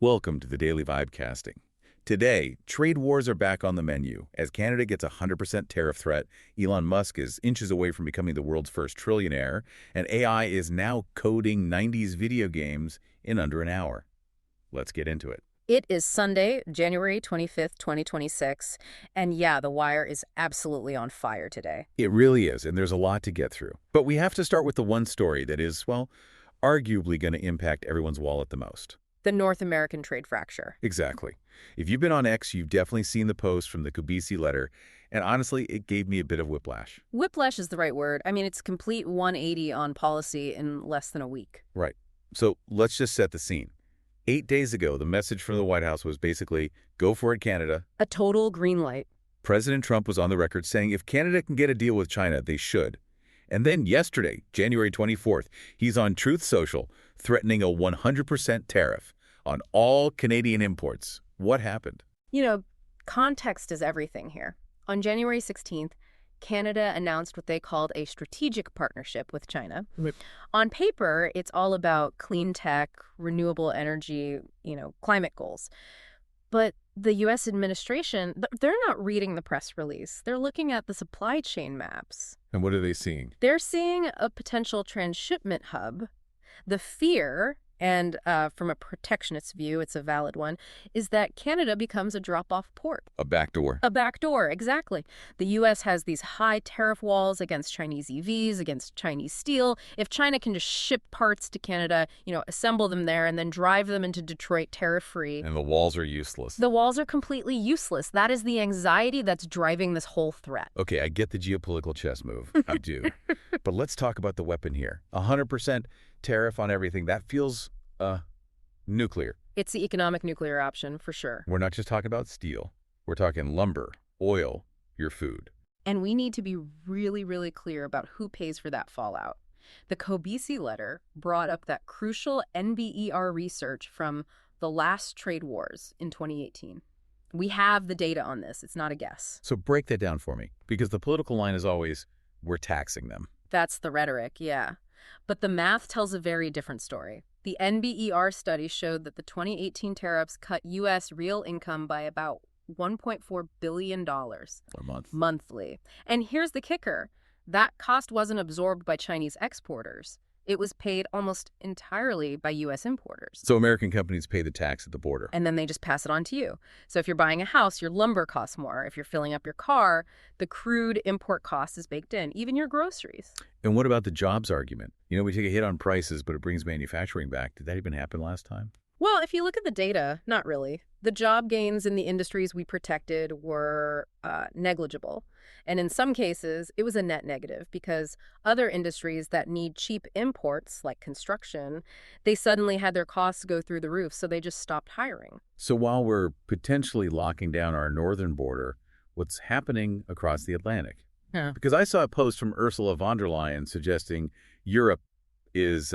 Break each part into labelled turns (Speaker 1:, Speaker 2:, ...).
Speaker 1: Welcome to the Daily Vibecasting. Today, trade wars are back on the menu. As Canada gets a 100% tariff threat, Elon Musk is inches away from becoming the world's first trillionaire, and AI is now coding 90s video games in under an hour. Let's get into it.
Speaker 2: It is Sunday, January 25th, 2026, and yeah, the wire is absolutely on fire today.
Speaker 1: It really is, and there's a lot to get through. But we have to start with the one story that is, well, arguably going to impact everyone's wallet the most.
Speaker 2: The North American trade fracture.
Speaker 1: Exactly. If you've been on X, you've definitely seen the post from the Kubisi letter, and honestly, it gave me a bit of whiplash.
Speaker 2: Whiplash is the right word. I mean, it's a complete 180 on policy in less than a week.
Speaker 1: Right. So let's just set the scene. 8 days ago, the message from the White House was basically, go for it, Canada.
Speaker 2: A total green light.
Speaker 1: President Trump was on the record saying if Canada can get a deal with China, they should. And then yesterday, January 24th, he's on Truth Social, threatening a 100% tariff on all Canadian imports. What happened?
Speaker 2: Context is everything here. On January 16th, Canada announced what they called a strategic partnership with China.
Speaker 1: Right.
Speaker 2: On paper, it's all about clean tech, renewable energy, climate goals. But the U.S. administration, they're not reading the press release. They're looking at the supply chain maps.
Speaker 1: And what are they seeing?
Speaker 2: They're seeing a potential transshipment hub. The fear, and from a protectionist view, it's a valid one, is that Canada becomes a drop-off port.
Speaker 1: A backdoor.
Speaker 2: A backdoor, exactly. The U.S. has these high tariff walls against Chinese EVs, against Chinese steel. If China can just ship parts to Canada, assemble them there, and then drive them into Detroit tariff-free.
Speaker 1: And the walls are useless.
Speaker 2: The walls are completely useless. That is the anxiety that's driving this whole threat.
Speaker 1: Okay, I get the geopolitical chess move. I do. But let's talk about the weapon here. 100% tariff on everything. That feels, nuclear.
Speaker 2: It's the economic nuclear option, for sure.
Speaker 1: We're not just talking about steel. We're talking lumber, oil, your food.
Speaker 2: And we need to be really, really clear about who pays for that fallout. The Kubisi letter brought up that crucial NVIDIA research from the last trade wars in 2018. We have the data on this. It's not a guess.
Speaker 1: So break that down for me, because the political line is always, we're taxing them.
Speaker 2: That's the rhetoric, yeah. But the math tells a very different story. The NBER study showed that the 2018 tariffs cut U.S. real income by about $1.4 billion
Speaker 1: A month.
Speaker 2: monthly. And here's the kicker. That cost wasn't absorbed by Chinese exporters. It was paid almost entirely by U.S. importers.
Speaker 1: So American companies pay the tax at the border.
Speaker 2: And then they just pass it on to you. So if you're buying a house, your lumber costs more. If you're filling up your car, the crude import cost is baked in, even your groceries.
Speaker 1: And what about the jobs argument? We take a hit on prices, but it brings manufacturing back. Did that even happen last time?
Speaker 2: Well, if you look at the data, not really. The job gains in the industries we protected were negligible. And in some cases, it was a net negative because other industries that need cheap imports, like construction, they suddenly had their costs go through the roof, so they just stopped hiring.
Speaker 1: So while we're potentially locking down our northern border, what's happening across the Atlantic?
Speaker 2: Yeah.
Speaker 1: Because I saw a post from Ursula von der Leyen suggesting Europe is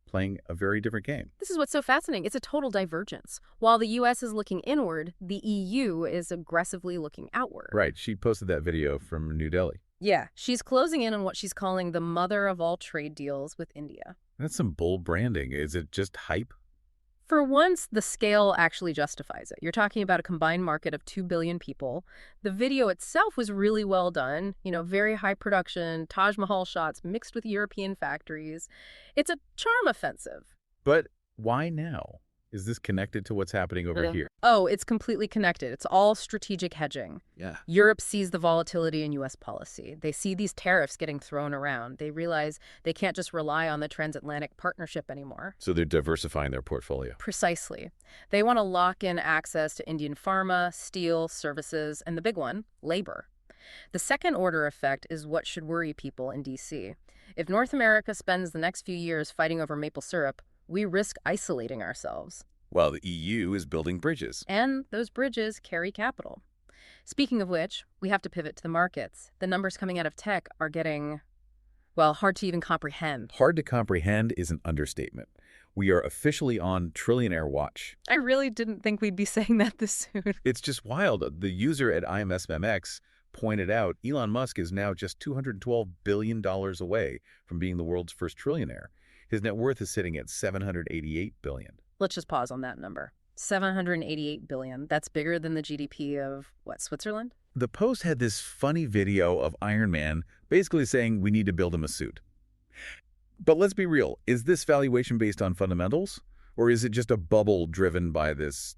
Speaker 1: playing a very different game.
Speaker 2: This is what's so fascinating. It's a total divergence. While the U.S. is looking inward, the EU is aggressively looking outward.
Speaker 1: Right. She posted that video from New Delhi.
Speaker 2: Yeah. She's closing in on what she's calling the mother of all trade deals with India.
Speaker 1: That's some bold branding. Is it just hype?
Speaker 2: For once, the scale actually justifies it. You're talking about a combined market of 2 billion people. The video itself was really well done, very high production, Taj Mahal shots mixed with European factories. It's a charm offensive.
Speaker 1: But why now? Is this connected to what's happening over here?
Speaker 2: Oh, it's completely connected. It's all strategic hedging.
Speaker 1: Yeah.
Speaker 2: Europe sees the volatility in U.S. policy. They see these tariffs getting thrown around. They realize they can't just rely on the transatlantic partnership anymore.
Speaker 1: So they're diversifying their portfolio.
Speaker 2: Precisely. They want to lock in access to Indian pharma, steel, services, and the big one, labor. The second order effect is what should worry people in D.C. If North America spends the next few years fighting over maple syrup, we risk isolating ourselves.
Speaker 1: While the EU is building bridges.
Speaker 2: And those bridges carry capital. Speaking of which, we have to pivot to the markets. The numbers coming out of tech are getting, hard to even comprehend.
Speaker 1: Hard to comprehend is an understatement. We are officially on trillionaire watch.
Speaker 2: I really didn't think we'd be saying that this soon.
Speaker 1: It's just wild. The user at IMSMX pointed out Elon Musk is now just $212 billion away from being the world's first trillionaire. His net worth is sitting at $788 billion.
Speaker 2: Let's just pause on that number. $788 billion. That's bigger than the GDP of, what, Switzerland?
Speaker 1: The Post had this funny video of Iron Man basically saying we need to build him a suit. But let's be real, is this valuation based on fundamentals? Or is it just a bubble driven by this,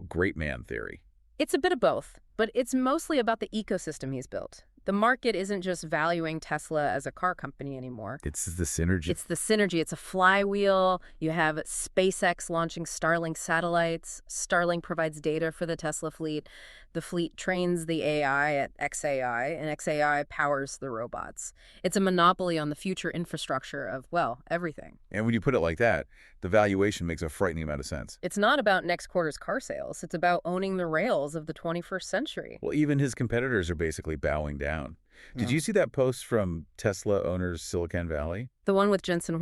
Speaker 1: great man theory?
Speaker 2: It's a bit of both, but it's mostly about the ecosystem he's built. The market isn't just valuing Tesla as a car company anymore.
Speaker 1: It's the synergy.
Speaker 2: It's the synergy. It's a flywheel. You have SpaceX launching Starlink satellites. Starlink provides data for the Tesla fleet. The fleet trains the AI at XAI, and XAI powers the robots. It's a monopoly on the future infrastructure of, well, everything.
Speaker 1: And when you put it like that, the valuation makes a frightening amount of sense.
Speaker 2: It's not about next quarter's car sales. It's about owning the rails of the 21st century.
Speaker 1: Well, even his competitors are basically bowing down. Did you see that post from Tesla owners Silicon Valley?
Speaker 2: The one with Jensen,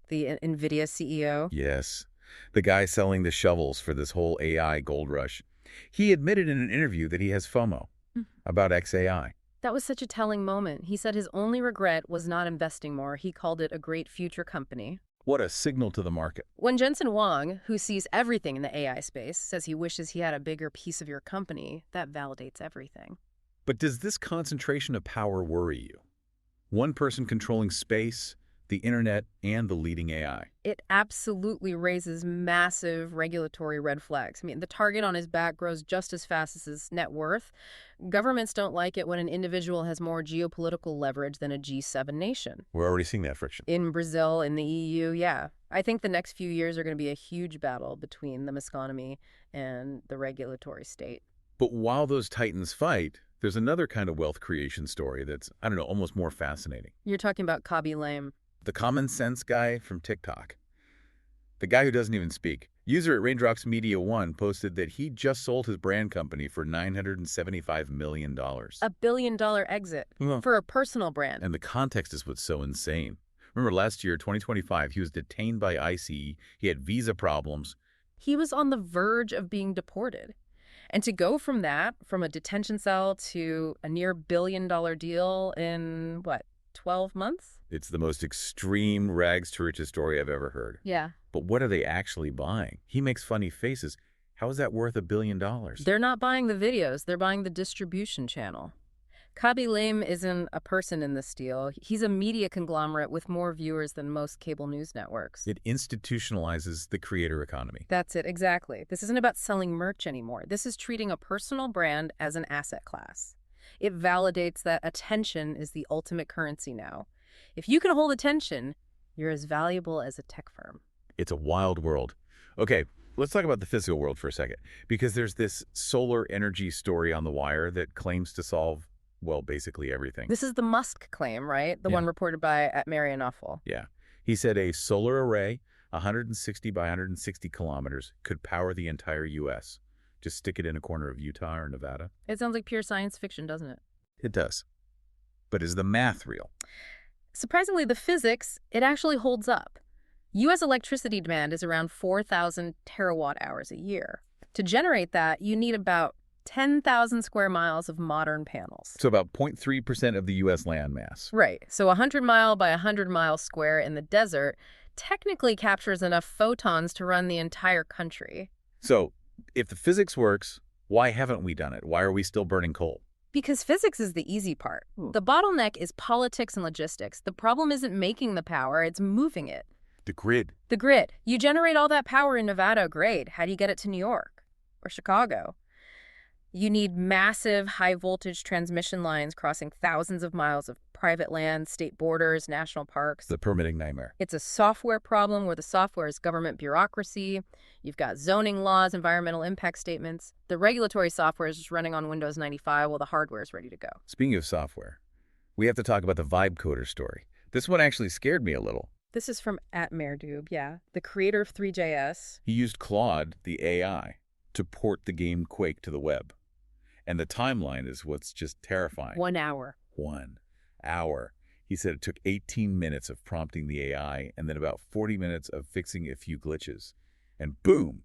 Speaker 2: the NVIDIA CEO?
Speaker 1: Yes. The guy selling the shovels for this whole AI gold rush. He admitted in an interview that he has FOMO about XAI.
Speaker 2: That was such a telling moment. He said his only regret was not investing more. He called it a great future company.
Speaker 1: What a signal to the market.
Speaker 2: When Jensen Huang, who sees everything in the AI space, says he wishes he had a bigger piece of your company, that validates everything.
Speaker 1: But does this concentration of power worry you? One person controlling space, the internet, and the leading AI.
Speaker 2: It absolutely raises massive regulatory red flags. I mean, the target on his back grows just as fast as his net worth. Governments don't like it when an individual has more geopolitical leverage than a G7 nation.
Speaker 1: We're already seeing that friction.
Speaker 2: In Brazil, in the EU, yeah. I think the next few years are going to be a huge battle between the Mosconomy and the regulatory state.
Speaker 1: But while those titans fight, there's another kind of wealth creation story that's, almost more fascinating.
Speaker 2: You're talking about Kabi Lame.
Speaker 1: The common sense guy from TikTok. The guy who doesn't even speak. User at Raindrops Media One posted that he just sold his brand company for $975 million.
Speaker 2: $1 billion exit for a personal brand.
Speaker 1: And the context is what's so insane. Remember last year, 2025, he was detained by ICE. He had visa problems.
Speaker 2: He was on the verge of being deported. And to go from that, from a detention cell to a near $1 billion deal in, 12 months?
Speaker 1: It's the most extreme rags to riches story I've ever heard.
Speaker 2: Yeah.
Speaker 1: But what are they actually buying? He makes funny faces. How is that worth $1 billion?
Speaker 2: They're not buying the videos. They're buying the distribution channel. Kabi Lame isn't a person in this deal. He's a media conglomerate with more viewers than most cable news networks.
Speaker 1: It institutionalizes the creator economy.
Speaker 2: That's it, exactly. This isn't about selling merch anymore. This is treating a personal brand as an asset class. It validates that attention is the ultimate currency now. If you can hold attention, you're as valuable as a tech firm.
Speaker 1: It's a wild world. Okay, let's talk about the physical world for a second, because there's this solar energy story on the wire that claims to solve, well, basically everything.
Speaker 2: This is the Musk claim, right? The one reported by at Marianoffel.
Speaker 1: Yeah. He said a solar array, 160 by 160 kilometers, could power the entire U.S. Just stick it in a corner of Utah or Nevada.
Speaker 2: It sounds like pure science fiction, doesn't it?
Speaker 1: It does. But is the math real?
Speaker 2: Surprisingly, the physics, it actually holds up. U.S. electricity demand is around 4,000 terawatt hours a year. To generate that, you need about 10,000 square miles of modern panels.
Speaker 1: So about 0.3% of the U.S. land mass.
Speaker 2: Right. So 100 mile by 100 mile square in the desert technically captures enough photons to run the entire country.
Speaker 1: So if the physics works, why haven't we done it? Why are we still burning coal?
Speaker 2: Because physics is the easy part. The bottleneck is politics and logistics. The problem isn't making the power, it's moving it.
Speaker 1: The grid.
Speaker 2: The grid. You generate all that power in Nevada, great. How do you get it to New York or Chicago? You need massive high-voltage transmission lines crossing thousands of miles of private land, state borders, national parks.
Speaker 1: The permitting nightmare.
Speaker 2: It's a software problem where the software is government bureaucracy. You've got zoning laws, environmental impact statements. The regulatory software is just running on Windows 95 while the hardware is ready to go.
Speaker 1: Speaking of software, we have to talk about the vibe coder story. This one actually scared me a little.
Speaker 2: This is from @Merdube, yeah. The creator of 3JS.
Speaker 1: He used Claude, the AI, to port the game Quake to the web. And the timeline is what's just terrifying.
Speaker 2: 1 hour.
Speaker 1: 1 hour. He said it took 18 minutes of prompting the AI and then about 40 minutes of fixing a few glitches. And boom,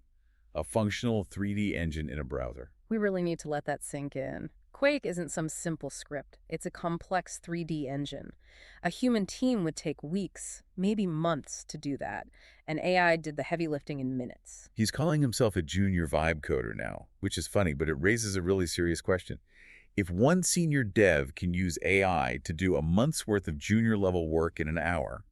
Speaker 1: a functional 3D engine in a browser.
Speaker 2: We really need to let that sink in. Quake isn't some simple script. It's a complex 3D engine. A human team would take weeks, maybe months to do that, and AI did the heavy lifting in minutes.
Speaker 1: He's calling himself a junior vibe coder now, which is funny, but it raises a really serious question. If one senior dev can use AI to do a month's worth of junior-level work in an hour,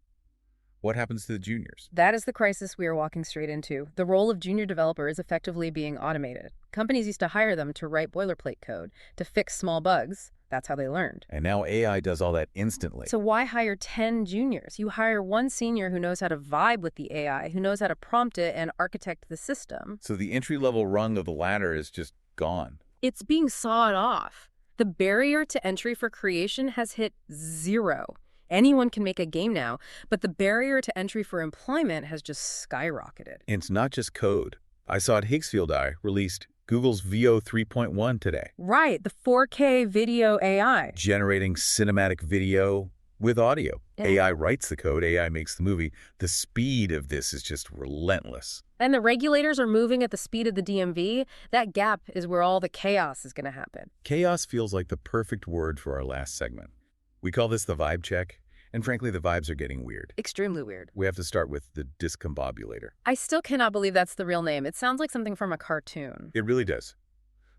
Speaker 1: what happens to the juniors?
Speaker 2: That is the crisis we are walking straight into. The role of junior developer is effectively being automated. Companies used to hire them to write boilerplate code, to fix small bugs. That's how they learned.
Speaker 1: And now AI does all that instantly.
Speaker 2: So why hire 10 juniors? You hire one senior who knows how to vibe with the AI, who knows how to prompt it and architect the system.
Speaker 1: So the entry-level rung of the ladder is just gone.
Speaker 2: It's being sawed off. The barrier to entry for creation has hit 0. Anyone can make a game now, but the barrier to entry for employment has just skyrocketed.
Speaker 1: And it's not just code. I saw at Higgsfield Eye released Google's VO 3.1 today.
Speaker 2: Right, the 4K video AI.
Speaker 1: Generating cinematic video with audio.
Speaker 2: Yeah.
Speaker 1: AI writes the code, AI makes the movie. The speed of this is just relentless.
Speaker 2: And the regulators are moving at the speed of the DMV. That gap is where all the chaos is going to happen.
Speaker 1: Chaos feels like the perfect word for our last segment. We call this the vibe check, and frankly, the vibes are getting weird.
Speaker 2: Extremely weird.
Speaker 1: We have to start with the discombobulator.
Speaker 2: I still cannot believe that's the real name. It sounds like something from a cartoon.
Speaker 1: It really does.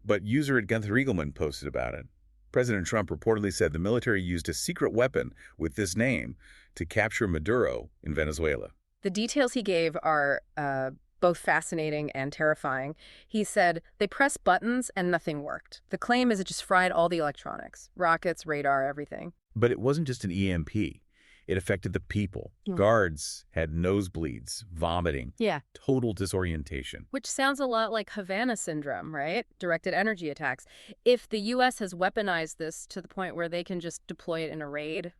Speaker 1: But user at Gunther Eagleman posted about it. President Trump reportedly said the military used a secret weapon with this name to capture Maduro in Venezuela.
Speaker 2: The details he gave are both fascinating and terrifying. He said they pressed buttons and nothing worked. The claim is it just fried all the electronics, rockets, radar, everything.
Speaker 1: But it wasn't just an EMP. It affected the people. Guards had nosebleeds, vomiting, total disorientation.
Speaker 2: Which sounds a lot like Havana syndrome, right? Directed energy attacks. If the U.S. has weaponized this to the point where they can just deploy it in a raid,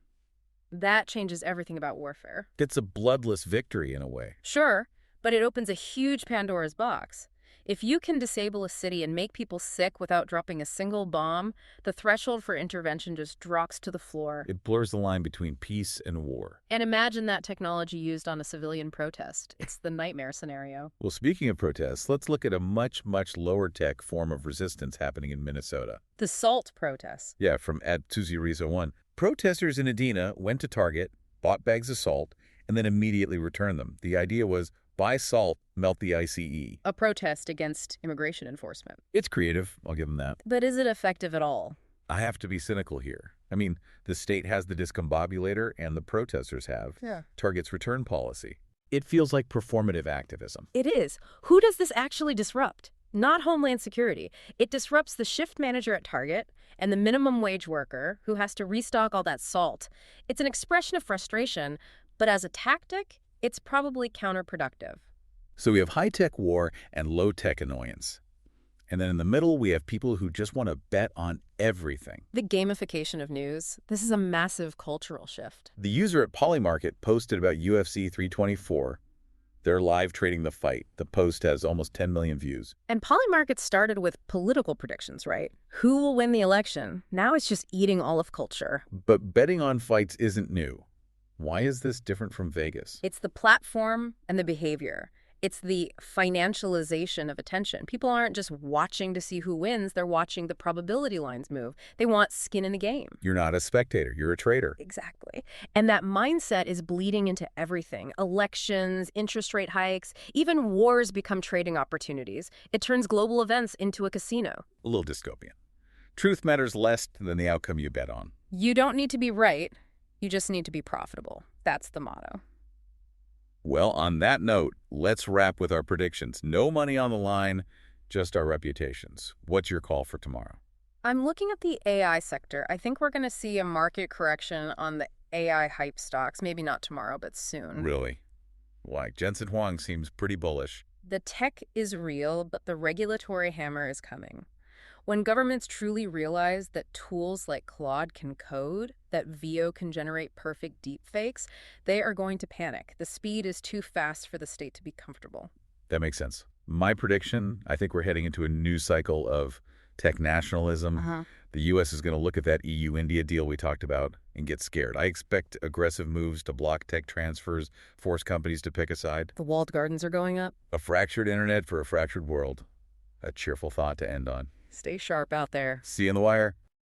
Speaker 2: that changes everything about warfare.
Speaker 1: It's a bloodless victory in a way.
Speaker 2: Sure, but it opens a huge Pandora's box. If you can disable a city and make people sick without dropping a single bomb, the threshold for intervention just drops to the floor.
Speaker 1: It blurs the line between peace and war.
Speaker 2: And imagine that technology used on a civilian protest. It's the nightmare scenario.
Speaker 1: Well, speaking of protests, let's look at a much lower tech form of resistance happening in Minnesota.
Speaker 2: The SALT protests.
Speaker 1: Yeah, from @TuziRizo1. Protesters in Edina went to Target, bought bags of salt, and then immediately returned them. The idea was, buy salt, melt the ICE.
Speaker 2: A protest against immigration enforcement.
Speaker 1: It's creative, I'll give them that.
Speaker 2: But is it effective at all?
Speaker 1: I have to be cynical here. I mean, the state has the discombobulator and the protesters have Target's return policy. It feels like performative activism.
Speaker 2: It is. Who does this actually disrupt? Not Homeland Security. It disrupts the shift manager at Target and the minimum wage worker who has to restock all that salt. It's an expression of frustration, but as a tactic, it's probably counterproductive.
Speaker 1: So we have high-tech war and low-tech annoyance. And then in the middle, we have people who just want to bet on everything.
Speaker 2: The gamification of news. This is a massive cultural shift.
Speaker 1: The user at Polymarket posted about UFC 324. They're live trading the fight. The post has almost 10 million views.
Speaker 2: And Polymarket started with political predictions, right? Who will win the election? Now it's just eating all of culture.
Speaker 1: But betting on fights isn't new. Why is this different from Vegas?
Speaker 2: It's the platform and the behavior. It's the financialization of attention. People aren't just watching to see who wins. They're watching the probability lines move. They want skin in the game.
Speaker 1: You're not a spectator. You're a trader.
Speaker 2: Exactly. And that mindset is bleeding into everything. Elections, interest rate hikes, even wars become trading opportunities. It turns global events into a casino.
Speaker 1: A little dystopian. Truth matters less than the outcome you bet on.
Speaker 2: You don't need to be right. You just need to be profitable. That's the motto.
Speaker 1: Well, on that note, let's wrap with our predictions. No money on the line, just our reputations. What's your call for tomorrow?
Speaker 2: I'm looking at the AI sector. I think we're going to see a market correction on the AI hype stocks. Maybe not tomorrow, but soon.
Speaker 1: Really? Why? Jensen Huang seems pretty bullish.
Speaker 2: The tech is real, but the regulatory hammer is coming. When governments truly realize that tools like Claude can code, that VO can generate perfect deepfakes, they are going to panic. The speed is too fast for the state to be comfortable.
Speaker 1: That makes sense. My prediction, I think we're heading into a new cycle of tech nationalism. The U.S. is going to look at that EU-India deal we talked about and get scared. I expect aggressive moves to block tech transfers, force companies to pick a side.
Speaker 2: The walled gardens are going up.
Speaker 1: A fractured internet for a fractured world. A cheerful thought to end on.
Speaker 2: Stay sharp out there.
Speaker 1: See you in the wire.